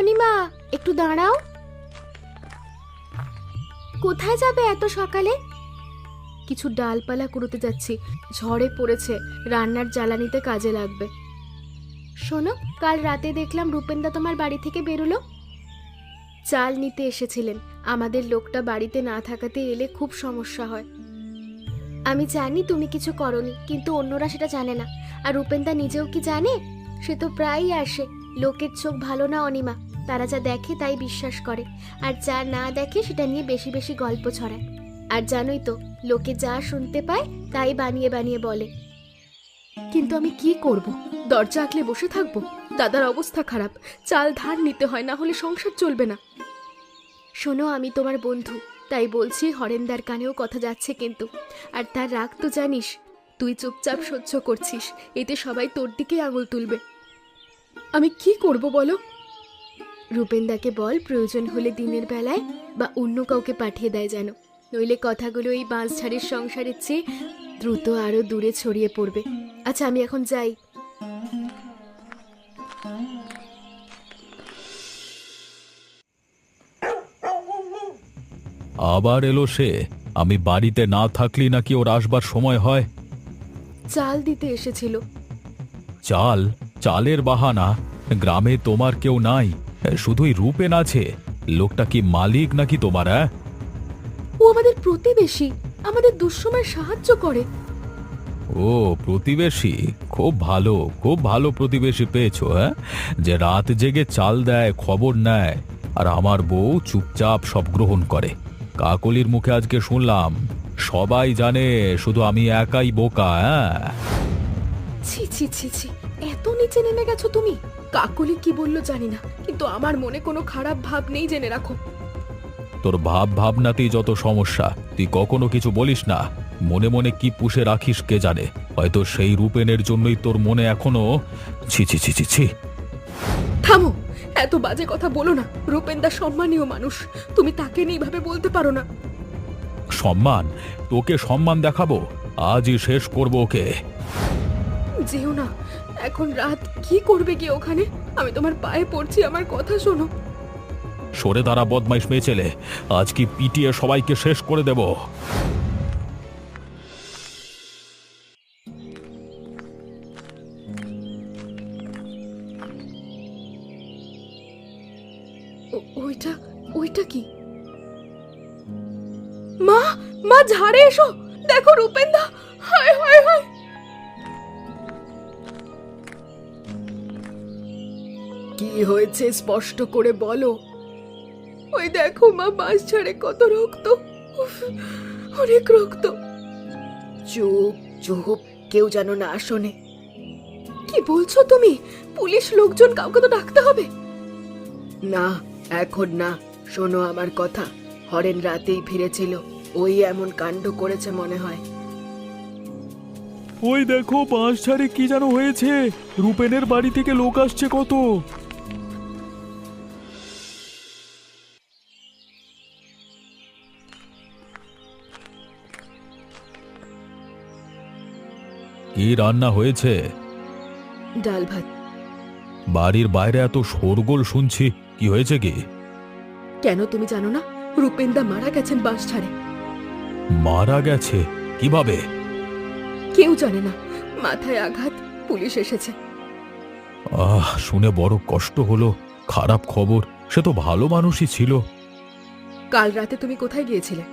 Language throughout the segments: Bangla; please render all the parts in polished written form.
অনিমা, একটু দাঁড়াও। কোথায় যাবে এত সকালে? কিছু ডালপালা কুড়োতে যাচ্ছি, ঝড়ে পড়েছে, রান্নার জ্বালানিতে কাজে লাগবে। শোনো, কাল রাতে দেখলাম রূপেনদা তোমার বাড়ি থেকে বেরোলো। চাল নিতে এসেছিলেন। আমাদের লোকটা বাড়িতে না থাকাতে এলে খুব সমস্যা হয়। আমি জানি তুমি কিছু করনি, কিন্তু অন্যরা সেটা জানে না। আর রূপেনদা নিজেও কি জানে? সে তো প্রায়ই আসে। লোকের চোখ ভালো না অনিমা, তারা যা দেখে তাই বিশ্বাস করে, আর যা না দেখে সেটা নিয়ে বেশি বেশি গল্প ছড়ায়। আর জানোই তো, লোকে যা শুনতে পায় তাই বানিয়ে বানিয়ে বলে। কিন্তু আমি কি করব? দরজা আঁকলে বসে থাকবো? দাদার অবস্থা খারাপ, চাল ধার নিতে হয়, না হলে সংসার চলবে না। শোনো, আমি তোমার বন্ধু, তাই বলছি, হরেন্দার কানেও কথা যাচ্ছে কিন্তু। আর তার রাগ তো জানিস। তুই চুপচাপ সহ্য করছিস, এতে সবাই তোর দিকে আঙুল তুলবে। আমি কি করব বলো? রূপেনদাকে বল প্রয়োজন হলে দিনের বেলায় বা অন্য কাউকে পাঠিয়ে দেয় যেন, নইলে কথাগুলো এই বাঁশঝাড়ের সংসারের চেয়ে দ্রুত আরো দূরে ছড়িয়ে পড়বে। আচ্ছা, আমি এখন যাই। আবার এলো সে। আমি বাড়িতে না থাকলি নাকি ওর আসবার সময় হয়? চাল দিতে এসেছিল। চাল? চালের বাহানা? গ্রামে তোমার কেউ নাই, শুধুই রূপেন আছে। লোকটা কি মালিক নাকি তোমার? ও আমাদের প্রতিবেশী, আমাদের দুঃসময় সাহায্য করে। ও প্রতিবেশী? খুব ভালো, খুব ভালো প্রতিবেশী পেয়েছো, হ্যাঁ, যে রাত জেগে চাল দেয়, খবর নেয়। আর আমার বউ চুপচাপ সব গ্রহণ করে। কাকলির মুখে আজকে শুনলাম সবাই জানে, শুধু আমি একাই বোকা। হ্যাঁ, ছি ছি ছি ছি, এত নিচে নেমে গেছো তুমি। কাকলি কি বললো জানি না, কিন্তু আমার মনে কোনো খারাপ ভাব নেই, জেনে রাখো। তোর ভাবনাতেই যত সমস্যা। তুই কখনো কিছু বলিস না, মনে মনে কি পুষে রাখিস কে জানে। হয়তো সেই রূপেনের জন্যই তোর মনে এখনো। ছি ছি ছি ছি ছি। থামো, এত বাজে কথা বলো না। রূপেনদা সম্মানীয় মানুষ, তুমি তাকে নিয়ে এইভাবে বলতে পারো না। সম্মান? তোকে সম্মান দেখাবো? আজই শেষ করবো ওকে। যেও না, এখন রাত, কি করবে গিয়ে ওখানে? আমি তোমার পায়ে পড়ছি, আমার কথা শোনো। সরে দাঁড়া বদমাইশ মেয়ে ছেলে, আজ কি পিটিয়ে সবাইকে শেষ করে দেব। ওইটা, ওইটা কি? মা, মা ঝাড়ে এসো, দেখো রূপেনদা। হায় হায় হায়। কি হয়েছে স্পষ্ট করে বলো। ওই দেখো মা, বাঁশ ঝাড়ে কত রক্ত। উফ, অনেক রক্ত। চুপ চুপ, কেউ যেন না শোনে। কি বলছো তুমি? পুলিশ, লোকজন, কাউকে তো ডাকতে হবে। না, এখন না। শোনো আমার কথা, হরেন রাতেই ফিরেছিল, ওই এমন কাণ্ড করেছে মনে হয়। ওই দেখো বাঁশঝাড়ে কি যেন হয়েছে। রূপেনের বাড়ি থেকে লোক আসছে কত। কি রান্না হয়েছে? ডাল ভাত। বাড়ির বাইরে এত শোরগোল শুনছি, কি হয়েছে কি? কেন তুমি জানো না? রূপেনদা মারা গেছেন বাঁশঝাড়ে। মারা গেছে? কিভাবে? কেউ জানে না, মাথায় আঘাত, পুলিশ এসেছে। শুনে বড় কষ্ট হলো। খারাপ খবর, সে তো ভালো মানুষই ছিল। কাল রাতে তুমি কোথায় গিয়েছিলে?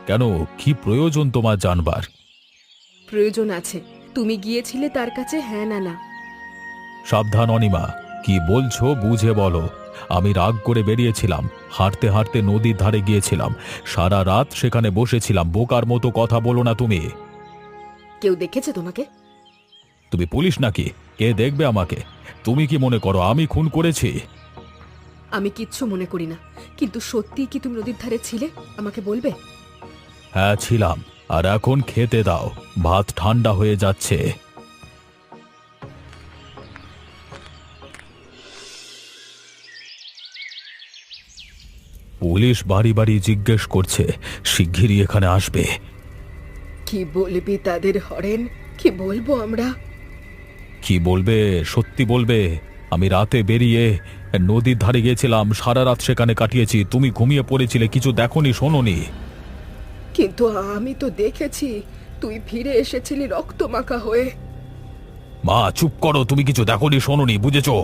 কেন, কি প্রয়োজন তোমার জানবার? প্রয়োজন আছে। তুমি গিয়েছিলে তার কাছে, হ্যাঁ না না? সাবধান অনিমা, কি বলছো বুঝে বলো। আমি রাগ করে বেরিয়েছিলাম, হাঁটতে হাঁটতে নদীর ধারে গিয়েছিলাম, সারা রাত সেখানে বসেছিলাম। বোকার মতো কথা বলো না তুমি। কেউ দেখেছে তোমাকে? তুমি পুলিশ নাকি? কে দেখবে আমাকে? তুমি কি মনে করো আমি খুন করেছি? আমি কিচ্ছু মনে করি না, কিন্তু সত্যি কি তুমি নদীর ধারে ছিলে? আমাকে বলবে? হ্যাঁ ছিলাম। আর এখন খেতে দাও, ভাত ঠান্ডা হয়ে যাচ্ছে। পুলিশ বাড়ি বাড়ি জিজ্ঞেস করছে, শিগগিরই এখানে আসবে। কি বলবি তাদের হরেন? কি বলবো আমরা? কি বলবে? সত্যি বলবে। আমি রাতে বেরিয়ে নদীর ধারে গেছিলাম, সারা রাত সেখানে কাটিয়েছি। তুমি ঘুমিয়ে পড়েছিলে, কিছু দেখোনি, শোনোনি। কিন্তু আমি তো দেখেছি তুই ফিরে এসেছিলি রক্তমাখা হয়ে। মা চুপ করো, তুমি কিছু দেখোনি, শোনোনি, বুঝেছো?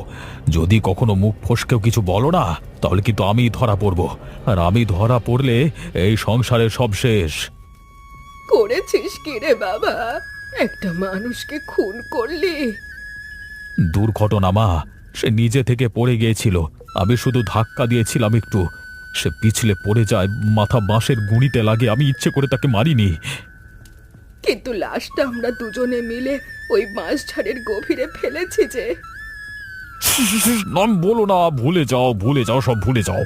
যদি কখনো মুখ ফসকেও কিছু বলো না, তাহলে কিন্তু আমি ধরা পড়বো, আর আমি ধরা পড়লে এই সংসারের সব শেষ। করেছিস কি রে বাবা? একটা মানুষকে খুন করলি? দুর্ঘটনা মা, সে নিজে থেকে পড়ে গিয়েছিল, আমি শুধু ধাক্কা দিয়েছিলাম একটু। সে পিছলে পড়ে যায়, মাথা বাঁশের গুঁড়িতে লাগে, আমি ইচ্ছে করে তাকে মারিনি। কিন্তু লাশটা আমরা দুজনে মিলে ওই বাঁশঝাড়ের গভীরে ফেলেছি যে। নাম বলো না, ভুলে যাও, ভুলে যাও, সব ভুলে যাও।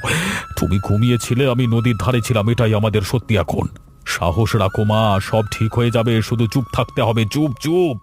তুমি ঘুমিয়েছিলে, আমি নদীর ধারে ছিলাম, এটাই আমাদের সত্যি এখন। সাহস রাখো মা, সব ঠিক হয়ে যাবে, শুধু চুপ থাকতে হবে, চুপ চুপ।